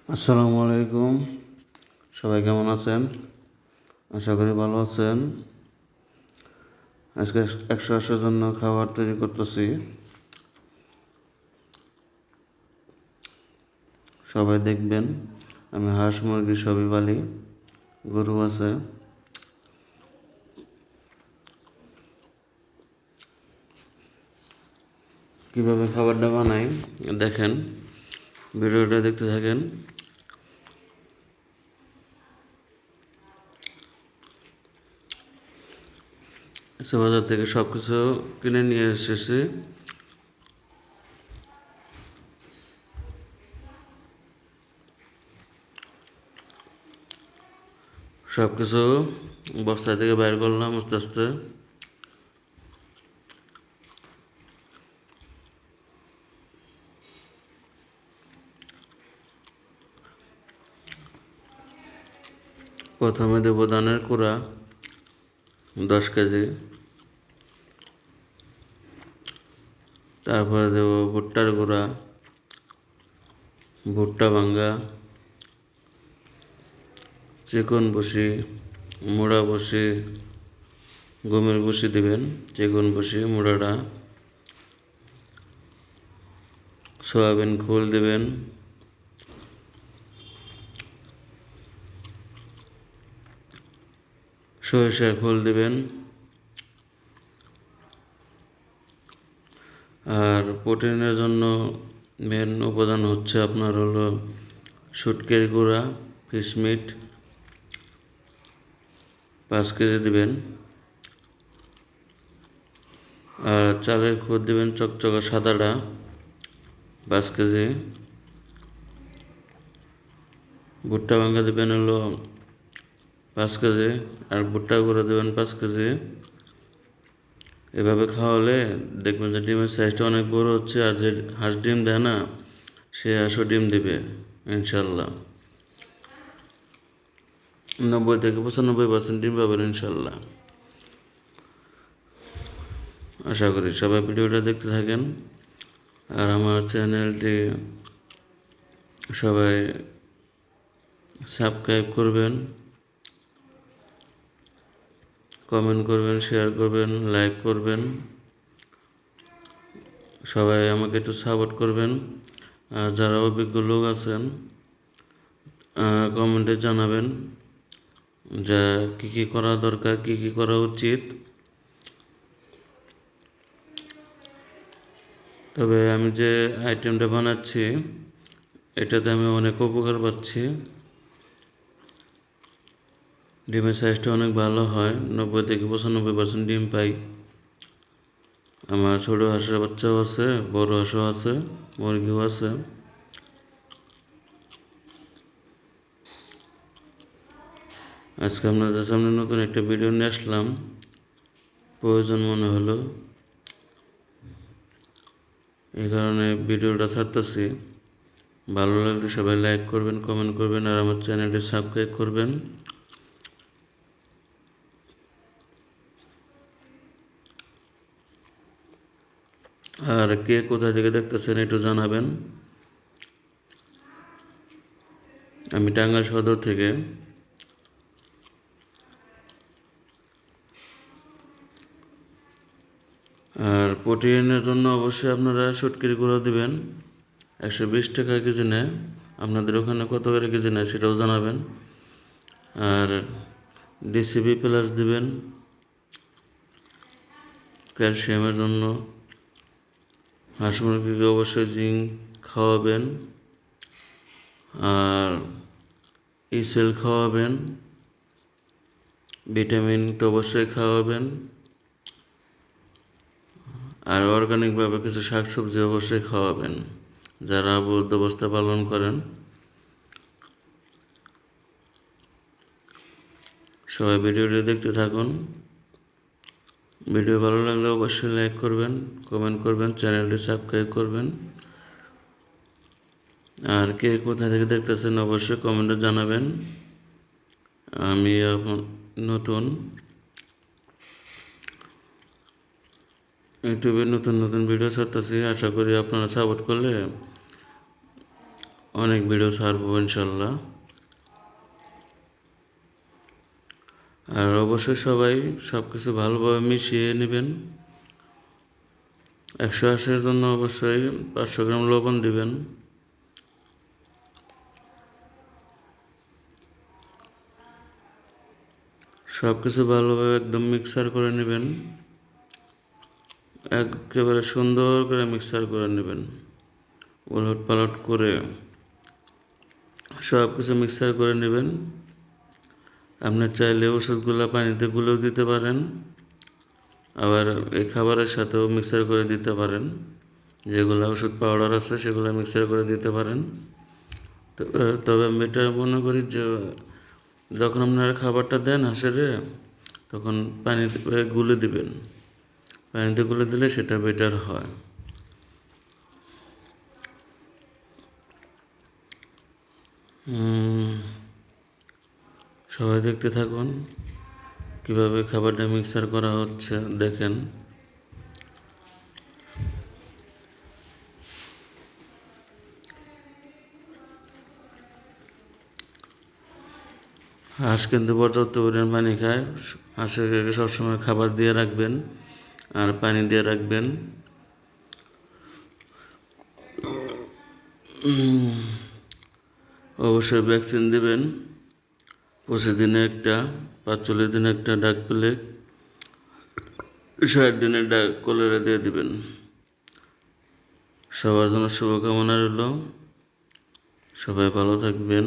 আসসালামু আলাইকুম। সবাই কেমন আছেন? আশা করি ভালো আছেন। আজকে 180 জন্য খাবার তৈরি করতেছি। সবাই দেখবেন। আমি হাঁস মুরগি সবই পালি, গরু আছে। কিভাবে খাবারটা বানাই দেখেন, ভিডিওটা দেখতে থাকেন। বাজার থেকে সব কিছু কিনে নিয়ে এসেছি। সব কিছু বস্তা থেকে বাইর করলাম আস্তে আস্তে। প্রথমে দেব ধানের কুড়া 10 কেজি, তারপরে দেব ভুট্টার গুঁড়া, ভুট্টা ভাঙ্গা, চিকন বসি, মুড়া বসি, গমের বসি দেবেন, চিকন বসি মুড়াটা, সয়াবিন খোল দেবেন, সরিষা খোল দেবেন। আর প্রোটিনের জন্য মেন উপাদান হচ্ছে আপনার হলো শুটকির গুঁড়া, ফিশ মিট 5 কেজি দেবেন। আর চালের খুদ দেবেন চকচকা সাদাটা 5 কেজি। ভুট্টা ভাঙ্গা দেবেন হলো 5 কেজি, আর ভুট্টা গুঁড়া দেবেন 5 কেজি। এভাবে খাওয়ালে দেখবেন যে ডিমের সাইজটা অনেক বড় হচ্ছে, আর যে হাঁস ডিম দেয় না সে হাঁসও ডিম দেবে ইনশাল্লাহ। 90 থেকে 95% ডিম পাবেন ইনশাল্লাহ। আশা করি সবাই ভিডিওটা দেখতে থাকেন। আর আমার চ্যানেলটি সবাই সাবস্ক্রাইব করবেন, কমেন্ট করবেন, শেয়ার করবেন, লাইক করবেন। সবাই আমাকে একটু সাপোর্ট করবেন। আর যারা অভিজ্ঞ লোক আছেন কমেন্টে জানাবেন যে কী কী করা দরকার, কী কী করা উচিত। তবে আমি যে আইটেমটা বানাচ্ছি এটাতে আমি অনেক উপকার পাচ্ছি। ডিমের সাইজটা অনেক ভালো হয়, 90 থেকে 95% ডিম পাই। আমার ছোটো হাঁসের বাচ্চাও আছে, বড় হাঁসও আছে, মুরগিও আছে। আজকে আপনাদের সামনে নতুন একটা ভিডিও নিয়ে আসলাম, প্রয়োজন মনে হলো এই কারণে ভিডিওটা ছাড়তেছি। ভালো লাগলে সবাই লাইক করবেন, কমেন্ট করবেন, আর আমার চ্যানেলটি সাবস্ক্রাইব করবেন। আর কে কোথা থেকে দেখতেছেন একটু জানাবেন। আমি টাঙ্গাইল সদর থেকে। আর প্রোটিনের জন্য অবশ্যই আপনারা শুটকির গুঁড়ো দেবেন। 120 টাকা কেজি নেয়, আপনাদের ওখানে কত করে কেজি নেয় সেটাও জানাবেন। আর ডিসিবি প্লাস দেবেন ক্যালসিয়ামের জন্য। হাঁস মুরগিকে অবশ্যই জিঙ্ক খাওয়াবেন, আর ইসেল খাওয়াবেন, ভিটামিন তো অবশ্যই খাওয়াবেন। আর অর্গানিকভাবে কিছু শাকসবজি অবশ্যই খাওয়াবেন যারা বৌদ্ধবস্থা পালন করেন। সবাই ভিডিওটি দেখতে থাকুন। ভিডিও ভালো লাগলে অবশ্যই লাইক করবেন, কমেন্ট করবেন, চ্যানেলটি সাবস্ক্রাইব করবেন। আর কে কোথা থেকে দেখতেছেন অবশ্যই কমেন্টে জানাবেন। আমি এখন নতুন ইউটিউবে নতুন নতুন ভিডিও ছাড়তেছি, আশা করি আপনারা সাপোর্ট করলে অনেক ভিডিও ছাড়বো ইনশাল্লাহ। আর অবশ্যই সবাই সব কিছু ভালোভাবে মিশিয়ে নেবেন। 180-এর জন্য অবশ্যই 500 গ্রাম লবণ দিবেন। সব কিছু ভালোভাবে একদম মিক্সার করে নেবেন, একেবারে সুন্দর করে মিক্সার করে নেবেন। উলট পালট করে সব কিছু মিক্সার করে নেবেন। আপনি চাইলে ওষুধগুলো পানিতে গুলেও দিতে পারেন, আবার এই খাবারের সাথেও মিক্সার করে দিতে পারেন। যেগুলো ওষুধ পাউডার আছে সেগুলো মিক্সার করে দিতে পারেন। তবে আমি এটা মনে করি যে যখন আপনারা খাবারটা দেন হাঁসের, তখন পানিতে গুলে দিবেন। পানিতে গুলে দিলে সেটা বেটার হয়। সবাই দেখতে থাকুন কিভাবে খাবারটা মিক্সার করা হচ্ছে, দেখেন। হাঁস কিন্তু পর্যাপ্ত পরিমাণ পানি খায়। হাঁসকে সবসময় খাবার দিয়ে রাখবেন আর পানি দিয়ে রাখবেন। অবশ্যই ভ্যাকসিন দিবেন। 25 দিনে একটা, 45 দিনে একটা ডাক পেলে 60 দিনে ডাক কলেরা দিয়ে দিবেন। সবার জন্য শুভকামনা রইল। সবাই ভালো থাকবেন।